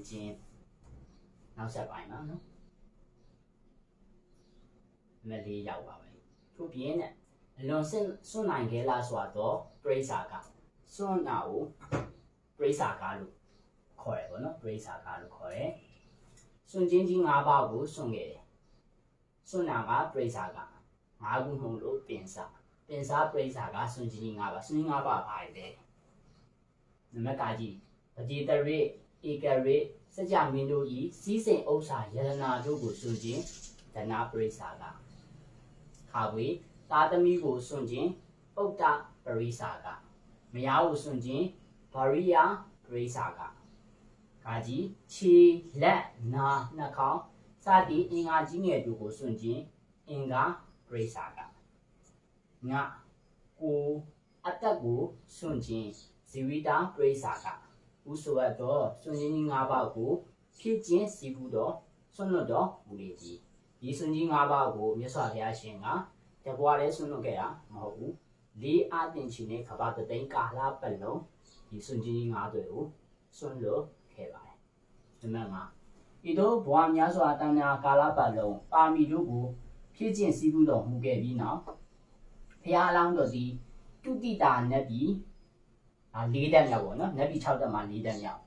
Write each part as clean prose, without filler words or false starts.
ချင်းနောက်ဆက်ပိုင်းမှာနော်မလေးရောက်ပါပဲထို့ပြင်နဲ့လွန်စွန့်နိုင်ခဲ့လားဆိုတော့ပရိစ္ဆာကစွန့်နာကိုပရိစ္ဆာကလို့ခေါ်တယ်ပေါ့နော်ပရိစ္ဆာကလို့ခေါ်တယ်စွန့်ချင်းကြီး၅ပါးကိုစွန့်ခဲ့တယ်စွန့်နာကပရိစ္ဆာက၅ခုမှုလို့ပင်စာပရိစ္ဆာကစွန့်ချင်းကြီး၅ပါးစွန့်ချင်း၅ပါးပါလေနမကကြီးပတိတရိဧကရိစကြမင်းတို့ဤစီးစိမ်ဥစ္စာယရနာတို့ကိုစွန့်ချင်းဒနာပရိစ္ဆာကခါဝေသာသမီကိုစွန့်ခြင်းပုဒ္ဒပရိစ္ဆာကမယားကိုစွန့်ခြင်းဗရိယပရိစ္ဆာကကာကြီးခြေလက်နာနှာခေါင်းစသည့်အင်္ဂါကြီးငယ်တို့ကိုစွန့်ခြင်းအင်္ဂါပရိစ္ဆာကငါကိုအတ္တကိုစွန့်ခြင်းဇီဝိတာပရိစ္ဆာကဥဆိုအပ်သောစွန့်ခြင်းကြီး၅ပါးကိုဖြစ်ခြင်းစီဘူးသောစွန့်လွတ်သောမူလေကြီးဒီစွန့်ခြင်း၅ပါးကိုမြတ်စွာဘုရားရှင်ကတဘွားလည်းစွန့်လွတ်ခဲ့တာမဟုတ်ဘူးလေးအတင်ချီနဲ့ကဘာတသိန်းကာလပတ်လုံးဒီစွန့်ခြင်းကြီး၅တွေကိုစွန့်လွတ်ခဲ့ပါတယ်ဒီမှာငါဤသို့ဘွားများစွာတန်မြာကာလပတ်လုံးပါမီတို့ကိုဖြစ်ခြင်းစီဘူးတော်မူခဲ့ပြီးနောက်ဘုရားအလောင်းတော်သည်တုတိတာနတ်ပြည်၄တက်မြောက်ပေါ့နော်နတ်ပြည်6တက်မှာ၄တက်မြောက်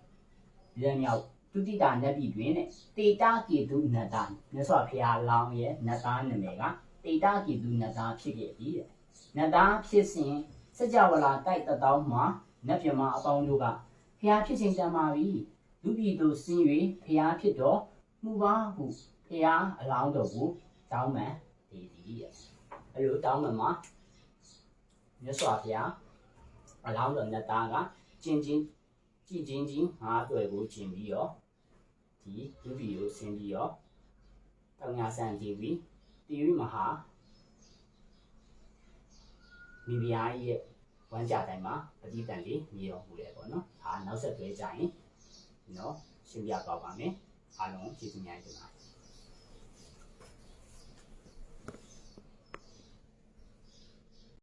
တုတိတာနတ်ပြည်တွင်တေတာကေတုနတ်သားမြတ်စွာဘုရားလောင်းရဲ့နတ်သားနာမည်ကတေတာကေတုနတ်သားဖြစ်ခဲ့ပြီတဲ့နတ်သားဖြစ်စဉ်စကြဝဠာတိုက်တတောင်းမှာနတ်ပြမအပေါင်းတို့ကဘုရားဖြစ်ခြင်းတန်ပါပြီလူပြည်သို့ဆင်း၍ဘုရားဖြစ်တော်မူပါဟုဘုရားအလောင်းတော်ကိုတောင်းပန်တည်သည်တဲ့အဲလိုတောင်းပန်မှာမြတ်စွာဘုရားအလောင်းတော်နတ်သားကကြည်ချင်းငါးတွေ့ကိုကျင်ပြီးတော့ဒီလူပြည်ကိုဆင်းပြီးတော့တောင်ညာဆန်တည်ပြီးတိရိမဟာမိဖုရားရဲ့ဝမ်းကြတိုင်းမှာပဋိသင်္လေးမြေတော်မူတယ်ပေါ့နော်ဒါနောက်ဆက်တွဲကြရင်နော်ရှင်းပြသွားပါမယ်အားလုံးကျေးဇူးများတင်ပါတယ်